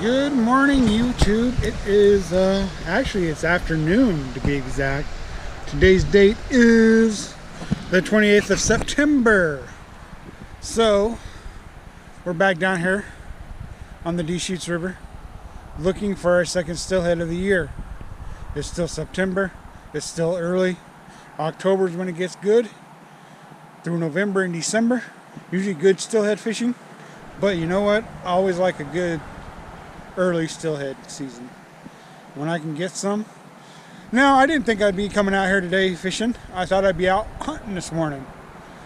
Good morning, YouTube. It is actually it's afternoon to be exact. Today's date is the 28th of September. So we're back down here on the Deshutes River looking for our second steelhead of the year. It's still September, it's still early. October is when it gets good, through November and December. Usually good steelhead fishing, but you know what? I always like a good early steelhead season when I can get some. Now, I didn't think I'd be coming out here today fishing. I thought I'd be out hunting this morning.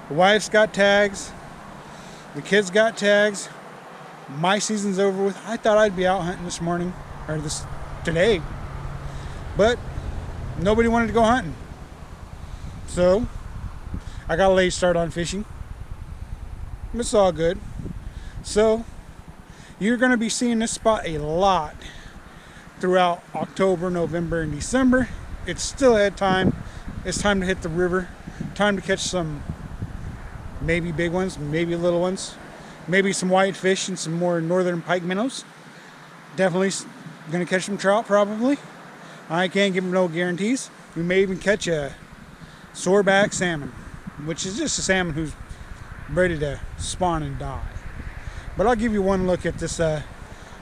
The wife's got tags, the kids got tags, my season's over with. I thought I'd be out hunting this morning, or today, but nobody wanted to go hunting. So I got a late start on fishing. It's all good. So you're going to be seeing this spot a lot throughout October, November, and December. It's steelhead time. It's time to hit the river. Time to catch some maybe big ones, maybe little ones, maybe some whitefish and some more northern pike minnows. Definitely going to catch some trout probably. I can't give them no guarantees. We may even catch a soreback salmon, which is just a salmon who's ready to spawn and die. But I'll give you one look at this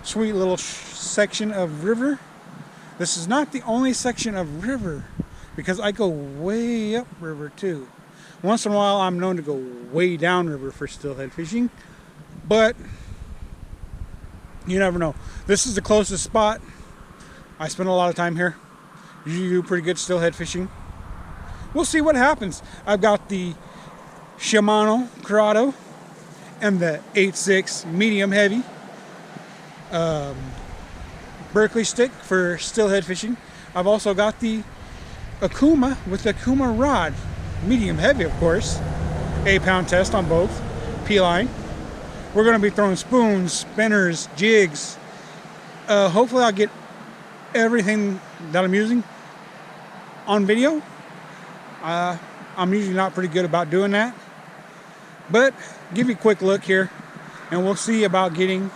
sweet little section of river. This is not the only section of river, because I go way up river too. Once in a while I'm known to go way down river for steelhead fishing, but you never know. This is the closest spot. I spend a lot of time here. Usually do pretty good steelhead fishing. We'll see what happens. I've got the Shimano Corrado and the 8.6 medium heavy Berkeley stick for steelhead fishing. I've also got the Akuma with the Akuma rod, medium heavy of course, 8-pound test on both, P-line. We're going to be throwing spoons, spinners, jigs. Hopefully I'll get everything that I'm using on video. I'm usually not pretty good about doing that, but give you a quick look here and we'll see about getting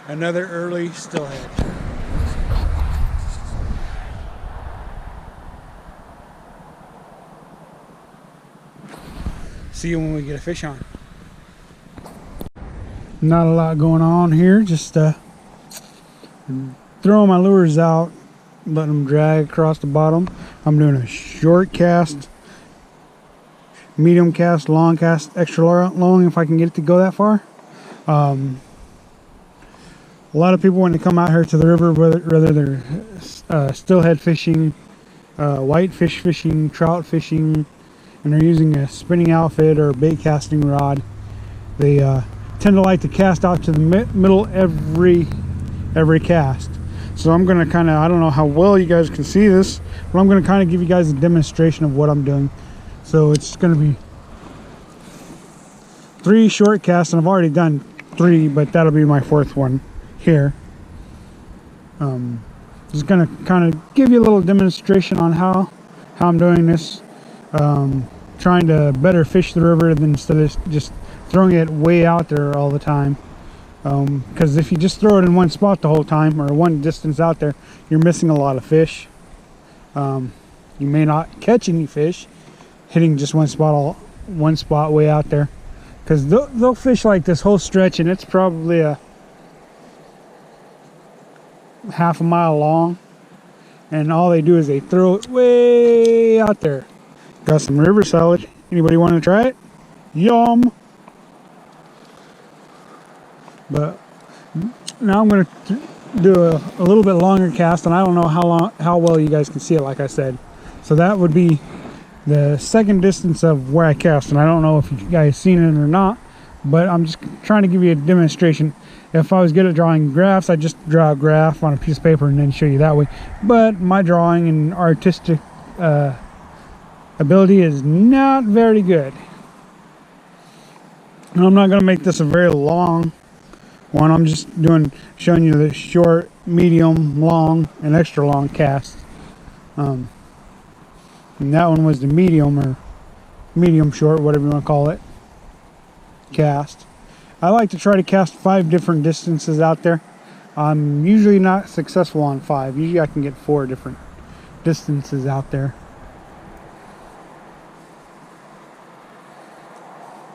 another early steelhead. See you when we get a fish on. Not a lot going on here, just throwing my lures out, letting them drag across the bottom. I'm doing a short cast, medium cast, long cast, extra long if I can get it to go that far. A lot of people when they come out here to the river, whether they're steelhead fishing, whitefish fishing, trout fishing, and they're using a spinning outfit or a bait casting rod, they tend to like to cast out to the middle every cast. So I'm going to kind of, I don't know how well you guys can see this, but I'm going to kind of give you guys a demonstration of what I'm doing. So it's going to be 3 short casts, and I've already done 3, but that'll be my 4th one here. Just going to kind of give you a little demonstration on how I'm doing this. Trying to better fish the river than instead of just throwing it way out there all the time. Because if you just throw it in one spot the whole time, or one distance out there, you're missing a lot of fish. You may not catch any fish hitting just one spot way out there, because they'll fish like this whole stretch, and it's probably a half a mile long, and all they do is they throw it way out there. Got some river salad. Anybody want to try it? Yum! But now I'm going to do a little bit longer cast, and I don't know how well you guys can see it, like I said. So that would be the second distance of where I cast, and I don't know if you guys seen it or not, but I'm just trying to give you a demonstration. If I was good at drawing graphs, I'd just draw a graph on a piece of paper and then show you that way. But my drawing and artistic ability is not very good. And I'm not going to make this a very long one. I'm just showing you the short, medium, long, and extra long cast. And that one was the medium, or medium short, whatever you want to call it, cast. I like to try to cast 5 different distances out there. I'm usually not successful on 5. Usually I can get 4 different distances out there.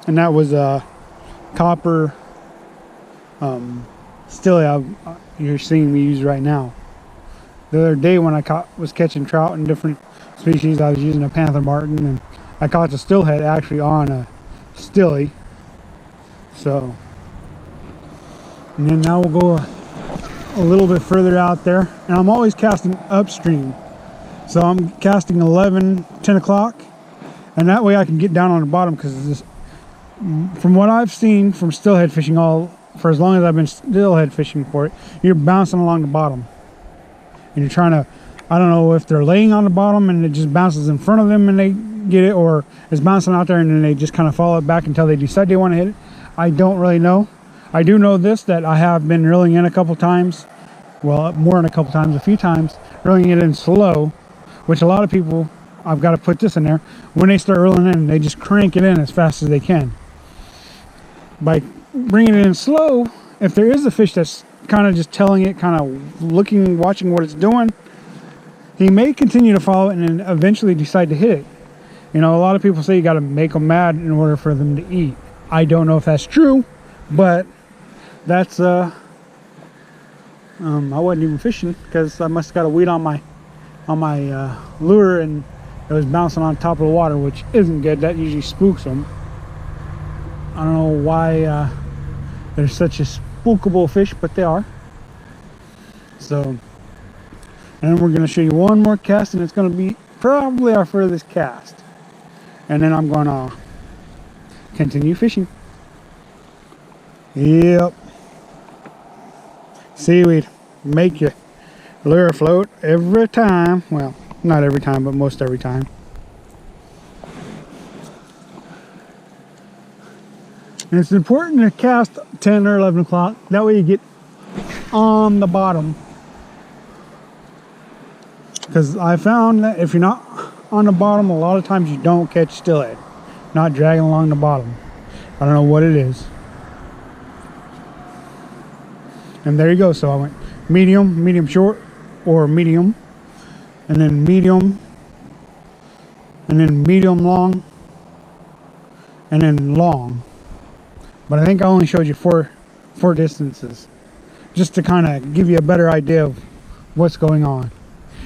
And that was a copper Steelhead you're seeing me use right now. The other day when I was catching trout in different species, I was using a panther martin, and I caught the Steelhead actually on a Steely. So, and then now we'll go a little bit further out there, and I'm always casting upstream. So I'm casting 11, 10 o'clock, and that way I can get down on the bottom, because from what I've seen from steelhead fishing for as long as I've been steelhead fishing for it, you're bouncing along the bottom. And you're trying to, I don't know if they're laying on the bottom and it just bounces in front of them and they get it, or it's bouncing out there and then they just kind of follow it back until they decide they want to hit it. I don't really know. I do know this, that I have been reeling in a couple times, well, more than a couple times, a few times, reeling it in slow, which a lot of people, I've got to put this in there, when they start reeling in, they just crank it in as fast as they can. By bringing it in slow, if there is a fish that's kind of just telling it, kind of looking, watching what it's doing, he may continue to follow it and then eventually decide to hit it. You know, a lot of people say you got to make them mad in order for them to eat. I don't know if that's true, but that's I wasn't even fishing because I must have got a weed on my lure, and it was bouncing on top of the water, which isn't good. That usually spooks them. I don't know why they're such a spookable fish, but they are. So, and then we're going to show you one more cast, and it's going to be probably our furthest cast. And then I'm going to continue fishing. Yep. Seaweed. Make your lure float every time. Well, not every time, but most every time. And it's important to cast 10 or 11 o'clock. That way you get on the bottom. Because I found that if you're not on the bottom, a lot of times you don't catch steelhead. Not dragging along the bottom. I don't know what it is. And there you go. So I went medium, medium short, or medium, and then medium, and then medium long, and then long. But I think I only showed you four distances, just to kind of give you a better idea of what's going on.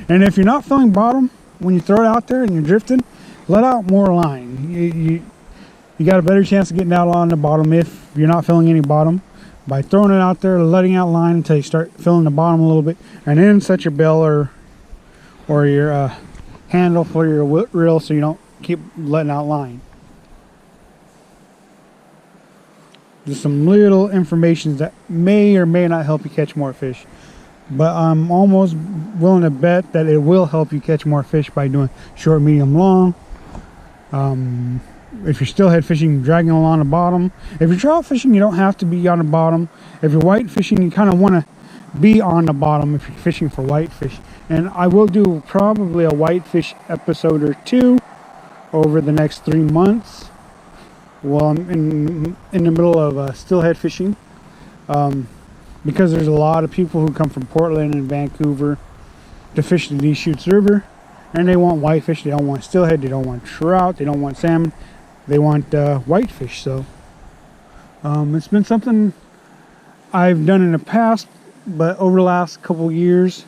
And if you're not feeling bottom, when you throw it out there and you're drifting, let out more line. You got a better chance of getting out on the bottom if you're not feeling any bottom, by throwing it out there, letting out line until you start feeling the bottom a little bit, and then set your bell or your handle for your reel so you don't keep letting out line. Just some little information that may or may not help you catch more fish, but I'm almost willing to bet that it will help you catch more fish by doing short, medium, long. If you're steelhead fishing, dragging along the bottom. If you're trout fishing, you don't have to be on the bottom. If you're white fishing, you kind of want to be on the bottom if you're fishing for whitefish. And I will do probably a whitefish episode or 2 over the next 3 months. Well, I'm in the middle of steelhead fishing, because there's a lot of people who come from Portland and Vancouver to fish the Deshutes River, and they want whitefish. They don't want steelhead. They don't want trout. They don't want salmon. They want whitefish. So it's been something I've done in the past, but over the last couple years,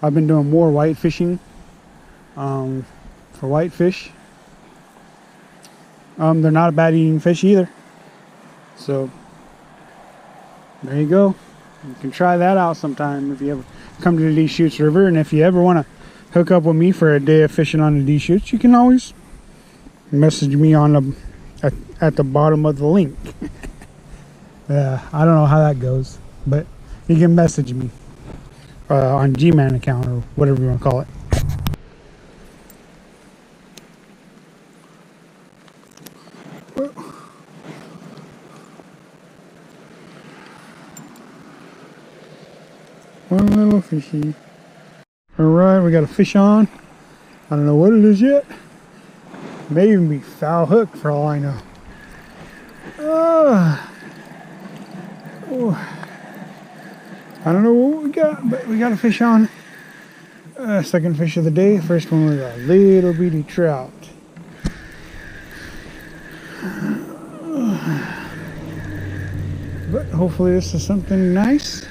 I've been doing more white fishing for whitefish. They're not a bad eating fish either. So there you go. You can try that out sometime if you ever come to the Deschutes River. And if you ever want to hook up with me for a day of fishing on the Deschutes, you can always message me on at the bottom of the link. I don't know how that goes, but you can message me on Gman account or whatever you want to call it. One little fishy. Alright, we got a fish on. I don't know what it is yet. May even be foul hook for all I know. I don't know what we got, but we got a fish on. Second fish of the day. First one was a little bitty trout. But hopefully this is something nice.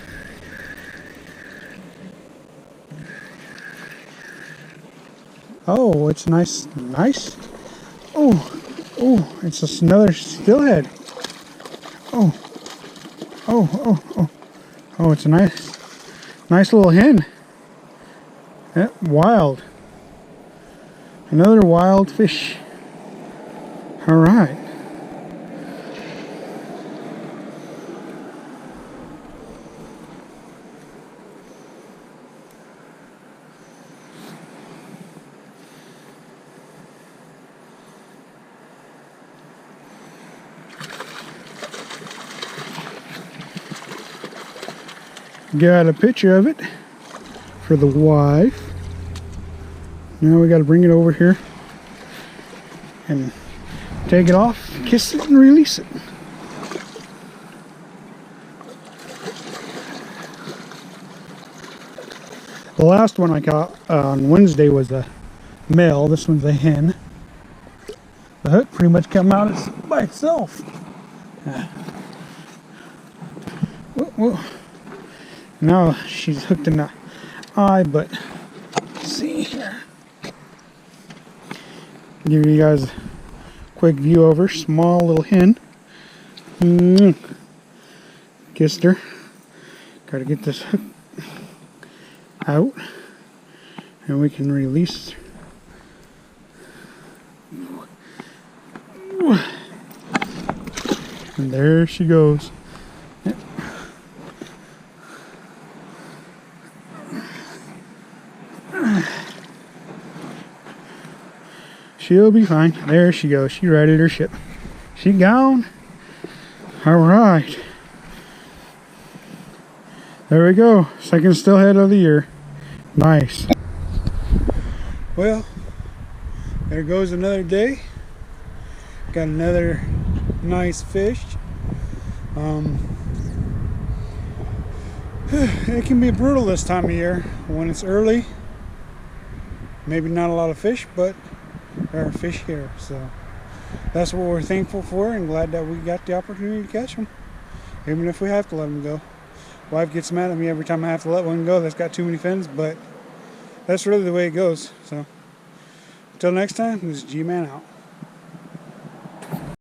Oh, it's nice. Oh, it's just another steelhead. Oh, it's a nice little hen. Yeah, wild. Another wild fish. All right. Got a picture of it for the wife. Now we got to bring it over here and take it off, kiss it, and release it. The last one I caught on Wednesday was a male. This one's a hen. The hook pretty much came out by itself. Whoa. Now she's hooked in the eye, but let's see here. Give you guys a quick view over. Small little hen. Kissed her. Got to get this hook out, and we can release her. And there she goes. She'll be fine. There she goes. She righted her ship. She gone. All right. There we go. Second steelhead of the year. Nice. Well, there goes another day. Got another nice fish. It can be brutal this time of year when it's early. Maybe not a lot of fish, but there are fish here, so that's what we're thankful for and glad that we got the opportunity to catch them, even if we have to let them go. Wife gets mad at me every time I have to let one go that's got too many fins, but that's really the way it goes. So until next time, this is G-Man out.